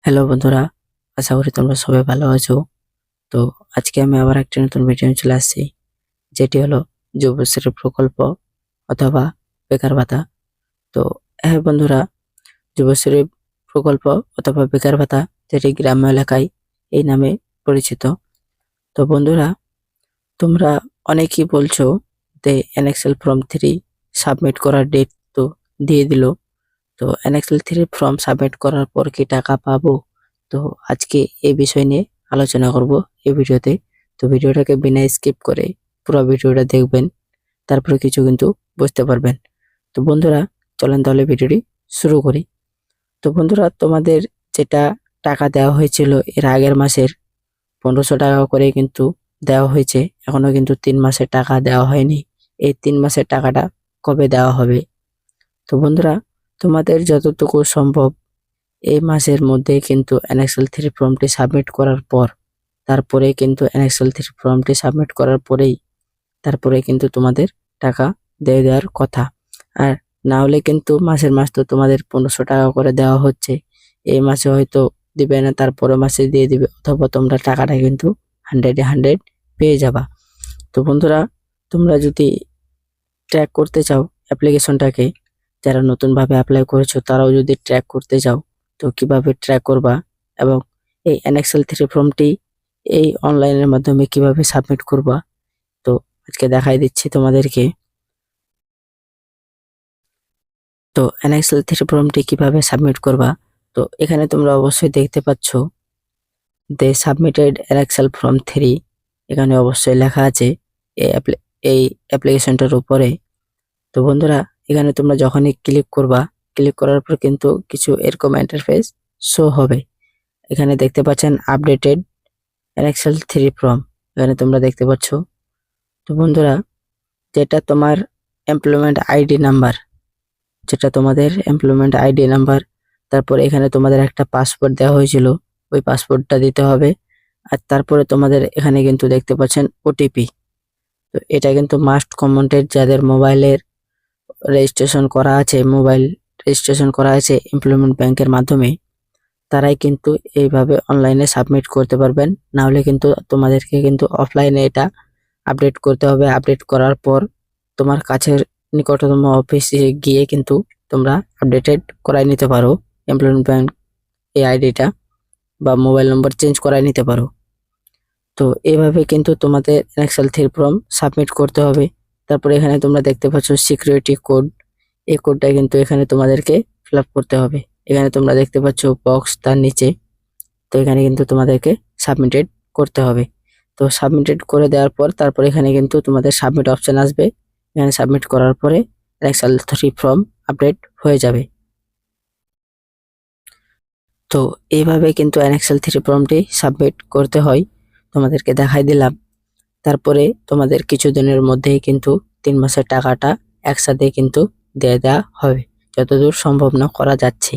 Hello বন্ধুরা, আশা করি তোমরা সবাই ভালো আছো। তো আজকে আমি আবার একটা নতুন ভিডিও নিয়ে চলে আসছি, যেটি হলো যুবশ্রী প্রকল্প অথবা বেকার ভাতা। তো হ্যাঁ বন্ধুরা, যুবশ্রী প্রকল্প অথবা বেকার ভাতা, যেটি গ্রাম্য এলাকায় এই নামে পরিচিত। তো বন্ধুরা, তোমরা অনেকেই বলছো যে এনএক্সএল ফর্ম 3 সাবমিট করার ডেট তো দিয়ে দিল। তো এনএক্সএল 3 ফর্ম সাবমিট করার পর কি টাকা পাবো? তো আজকে এই বিষয় নিয়ে আলোচনা করব এই ভিডিওতে। তো ভিডিওটাকে বিনা স্কিপ করে পুরো ভিডিওটা দেখবেন, তারপরে কিছু কিন্তু বুঝতে পারবেন। তো বন্ধুরা, চলেন তাহলে ভিডিওটি শুরু করি। তো বন্ধুরা, তোমাদের যেটা টাকা দেওয়া হয়েছিল এর আগের মাসের 1500 টাকা করে কিন্তু দেওয়া হয়েছে, এখনো কিন্তু 3 মাসের টাকা দেওয়া হয়নি। এই 3 মাসের টাকাটা কবে দেওয়া হবে? তো বন্ধুরা, তোমাদের যতটুকু সম্ভব এই মাসের মধ্যে কিন্তু এনএক্সএল 3 ফর্মটি সাবমিট করার পর, তারপরে কিন্তু এনএক্সএল 3 ফর্মটি সাবমিট করার পরেই তারপরে কিন্তু তোমাদের টাকা দিয়ে দেওয়ার কথা। আর না হলে কিন্তু মাসের মাস তো তোমাদের 1500 টাকা করে দেওয়া হচ্ছে, এই মাসে হয়তো দিবে না, তারপরে মাসে দিয়ে দিবে, অথবা তোমরা টাকাটা কিন্তু 100-100 পেয়ে যাবা। তো বন্ধুরা, তোমরা যদি ট্র্যাক করতে চাও অ্যাপ্লিকেশনটাকে, যারা নতুনভাবে অ্যাপ্লাই করেছো তারাও যদি ট্র্যাক করতে চাও, তো কিভাবে ট্র্যাক করবা এবং এই এনএক্সএল 3 ফর্মটি এই অনলাইনের মাধ্যমে কিভাবে সাবমিট করবা, তো আজকে দেখাই দিচ্ছি তোমাদেরকে। তো এনএক্সএল 3 ফর্মটি কিভাবে সাবমিট করবা, তো এখানে তোমরা অবশ্যই দেখতে পাচ্ছ দে সাবমিটেড এনএক্সএল ফর্ম 3, এখানে অবশ্যই লেখা আছে এই অ্যাপ্লিকেশনটার উপরে। তো বন্ধুরা, এখানে তোমরা যখনই ক্লিক করবা, ক্লিক করার পর কিন্তু কিছু এরকম ইন্টারফেস শো হবে। এখানে দেখতে পাচ্ছেন আপডেটেড এনএক্সএল 3 ফর্ম, এখানে তোমরা দেখতে পাচ্ছ। তো বন্ধুরা, যেটা তোমার এমপ্লয়মেন্ট আইডি নাম্বার, যেটা তোমাদের এমপ্লয়মেন্ট আইডি নাম্বার, তারপর এখানে তোমাদের একটা পাসপোর্ট দেওয়া হয়েছিল, ওই পাসপোর্টটা দিতে হবে। আর তারপরে তোমাদের এখানে কিন্তু দেখতে পাচ্ছেন ওটিপি। তো এটা কিন্তু মাস্ট কমেন্টেড, যাদের মোবাইলের রেজিস্ট্রেশন করা আছে, মোবাইল রেজিস্ট্রেশন করা আছে এমপ্লয়মেন্ট ব্যাংকের মাধ্যমে, তারাই কিন্তু এইভাবে অনলাইনে সাবমিট করতে পারবেন। না হলে কিন্তু তোমাদেরকে কিন্তু অফলাইনে এটা আপডেট করতে হবে। আপডেট করার পর তোমার কাছের নিকটতম অফিসে গিয়ে কিন্তু তোমরা আপডেটেড করাই নিতে পারো এমপ্লয়মেন্ট ব্যাংক এই আইডিটা, বা মোবাইল নম্বর চেঞ্জ করাই নিতে পারো। তো এইভাবে কিন্তু তোমাদের এনএক্সএল 3 ফর্ম সাবমিট করতে হবে। তারপরে এখানে তোমরা দেখতে পাচ্ছ সিকিউরিটি কোড, এই কোডটা কিন্তু এখানে তোমাদেরকে ফিল আপ করতে হবে। এখানে তোমরা দেখতে পাচ্ছ বক্স তার নিচে, তো এখানে কিন্তু তোমাদেরকে সাবমিটেড করতে হবে। তো সাবমিটেড করে দেওয়ার পর তারপর এখানে কিন্তু তোমাদের সাবমিট অপশন আসবে। এখানে সাবমিট করার পরে এনএক্সএল 3 ফর্ম আপডেট হয়ে যাবে। তো এইভাবে কিন্তু এনএক্সএল 3 ফর্মটি সাবমিট করতে হয়, তোমাদেরকে দেখাই দিলাম। তারপরে তোমাদের কিছুদিনের মধ্যেই কিন্তু 3 মাসের টাকাটা একসাথে কিন্তু দিয়ে দেওয়া হবে, যতদূর সম্ভব না করা যাচ্ছে।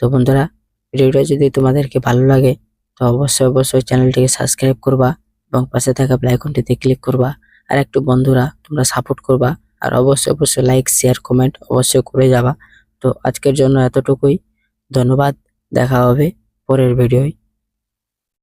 তো বন্ধুরা, ভিডিওটা যদি তোমাদেরকে ভালো লাগে তো অবশ্যই চ্যানেলটিকে সাবস্ক্রাইব করবা এবং পাশে থাকা বেল আইকনটিতে ক্লিক করবা। আর একটু বন্ধুরা তোমরা সাপোর্ট করবা, আর অবশ্যই লাইক শেয়ার কমেন্ট অবশ্যই করে যাবা। তো আজকের জন্য এতটুকুই, ধন্যবাদ। দেখা হবে পরের ভিডিওয়।